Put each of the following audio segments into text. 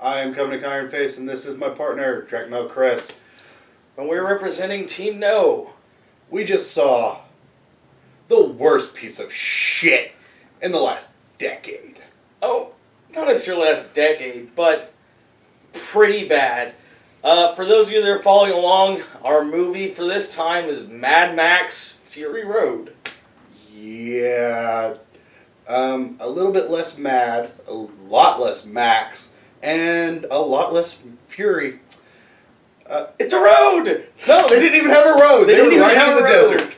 I am coming to Iron Face, and this is my partner, TeamNO Chris. And we're representing TeamNO. We just saw the worst piece of shit in the last decade. Oh, not necessarily last decade, but pretty bad. For those of you that are following along, our movie for this time is MadMax Fury Road. Yeah, a little bit less mad, a lot less Max, and a lot less Fury. It's a road! No, they didn't even have a road. They were right in the desert.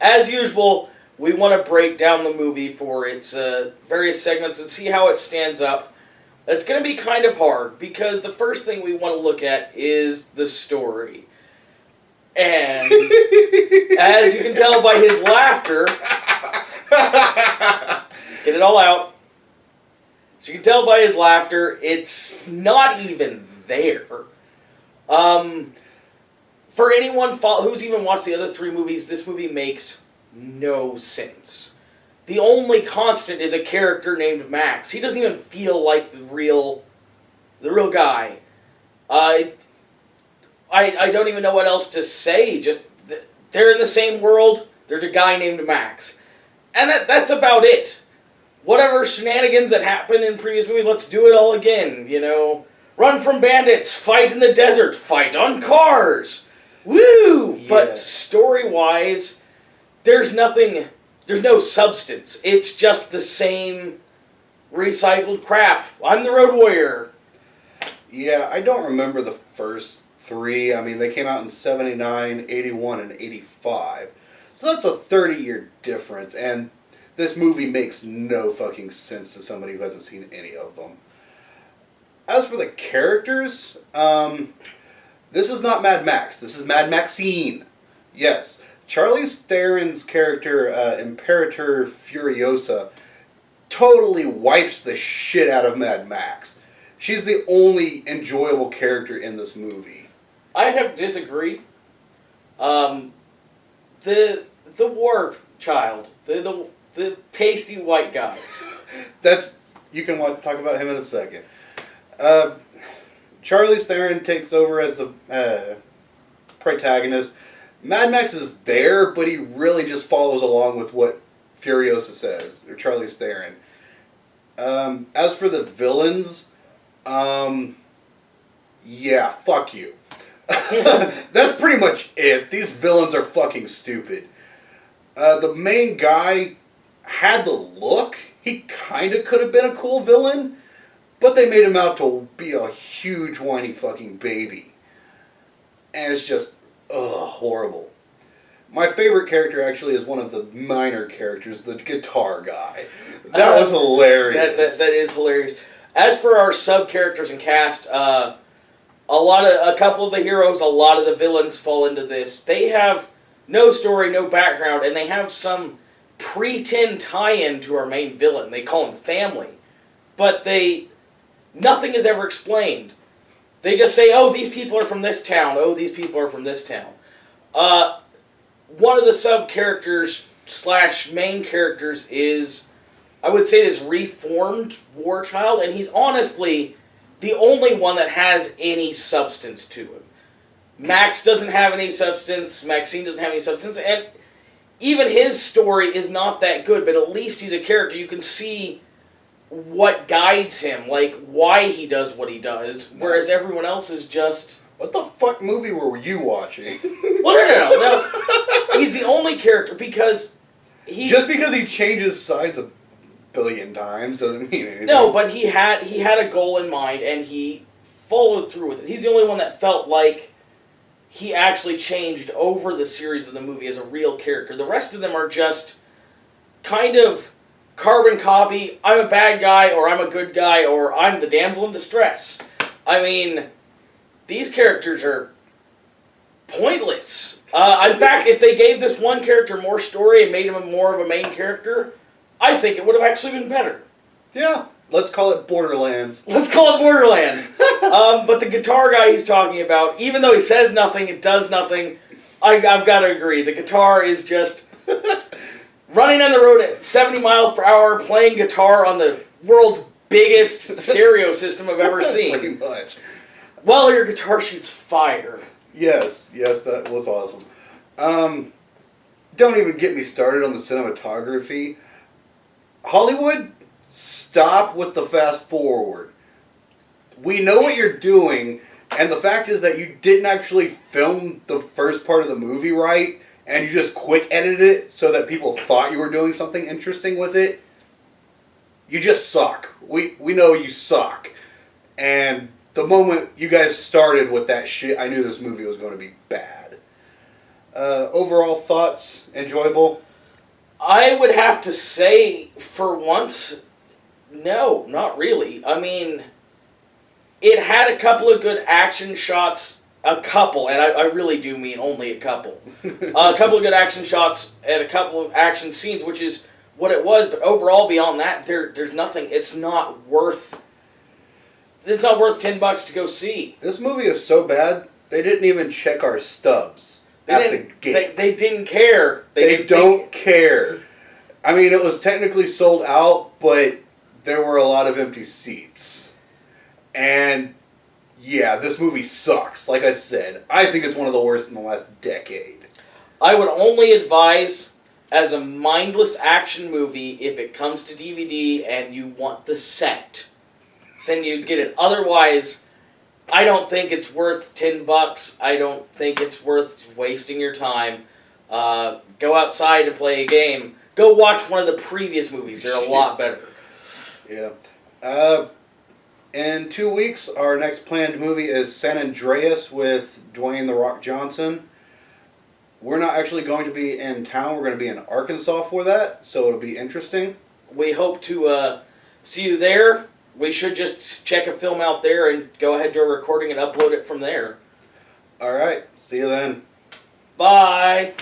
As usual, we want to break down the movie for its various segments and see how it stands up. It's going to be kind of hard, because the first thing we want to look at is the story. And as you can tell by his laughter, get it all out. As you can tell by his laughter, it's not even there. For anyone who's even watched the other three movies, this movie makes no sense. The only constant is a character named Max. He doesn't even feel like the real guy. I don't even know what else to say. Just they're in the same world. There's a guy named Max, and that's about it. Whatever shenanigans that happened in previous movies, let's do it all again. You know, run from bandits, fight in the desert, fight on cars. Woo! Yeah. But story-wise, there's nothing. There's no substance. It's just the same recycled crap. I'm the Road Warrior. Yeah, I don't remember the first three. I mean, they came out in 79, 81, and 85. So that's a 30-year difference, and this movie makes no fucking sense to somebody who hasn't seen any of them. As for the characters, this is not Mad Max. This is Mad Maxine. Yes. Charlize Theron's character, Imperator Furiosa, totally wipes the shit out of Mad Max. She's the only enjoyable character in this movie. I have to disagree. The war child, the pasty white guy. You can talk about him in a second. Charlize Theron takes over as the protagonist. Mad Max is there, but he really just follows along with what Furiosa says, or Charlize Theron. As for the villains, yeah, fuck you. That's pretty much it. These villains are fucking stupid. The main guy had the look. He kind of could have been a cool villain, but they made him out to be a huge whiny fucking baby. And it's just, horrible. My favorite character actually is one of the minor characters, the guitar guy. That was hilarious. That is hilarious. As for our sub-characters and cast, a couple of the heroes, a lot of the villains fall into this. They have no story, no background, and they have some pretend tie-in to our main villain. They call him Family. But nothing is ever explained. They just say, oh, these people are from this town. Oh, these people are from this town. One of the sub-characters / main characters is, I would say, this reformed war child, and he's honestly the only one that has any substance to him. Max doesn't have any substance, Maxine doesn't have any substance, and even his story is not that good, but at least he's a character. You can see what guides him, like why he does what he does, whereas everyone else is just... What the fuck movie were you watching? Well, no. He's the only character because he... Just because he changes sides a billion times doesn't mean anything. No, but he had a goal in mind, and he followed through with it. He's the only one that felt like he actually changed over the series of the movie as a real character. The rest of them are just kind of carbon copy. I'm a bad guy, or I'm a good guy, or I'm the damsel in distress. I mean, these characters are pointless. In fact, if they gave this one character more story and made him more of a main character, I think it would have actually been better. Yeah, let's call it Borderlands. Let's call it Borderlands. But the guitar guy he's talking about, even though he says nothing, it does nothing, I've got to agree. The guitar is just running on the road at 70 miles per hour, playing guitar on the world's biggest stereo system I've ever seen. Pretty much. While your guitar shoots fire. Yes, that was awesome. Don't even get me started on the cinematography. Hollywood, stop with the fast forward. We know what you're doing, and the fact is that you didn't actually film the first part of the movie right, and you just quick edited it so that people thought you were doing something interesting with it. You just suck. We know you suck. And the moment you guys started with that shit, I knew this movie was going to be bad. Overall thoughts? Enjoyable? I would have to say, for once, no, not really. I mean, it had a couple of good action shots. A couple, and I really do mean only a couple. A couple of good action shots and a couple of action scenes, which is what it was. But overall, beyond that, there's nothing. It's not worth $10 to go see. This movie is so bad, they didn't even check our stubs at the gate. They didn't care. They don't care. I mean, it was technically sold out, but there were a lot of empty seats. And yeah, this movie sucks. Like I said, I think it's one of the worst in the last decade. I would only advise, as a mindless action movie, if it comes to DVD and you want the set, then you'd get it. Otherwise, I don't think it's worth $10. I don't think it's worth wasting your time. Go outside and play a game. Go watch one of the previous movies. They're a lot better. Yeah. In 2 weeks, our next planned movie is San Andreas with Dwayne "The Rock" Johnson. We're not actually going to be in town. We're going to be in Arkansas for that, so it'll be interesting. We hope to see you there. We should just check a film out there and go ahead and do a recording and upload it from there. All right. See you then. Bye.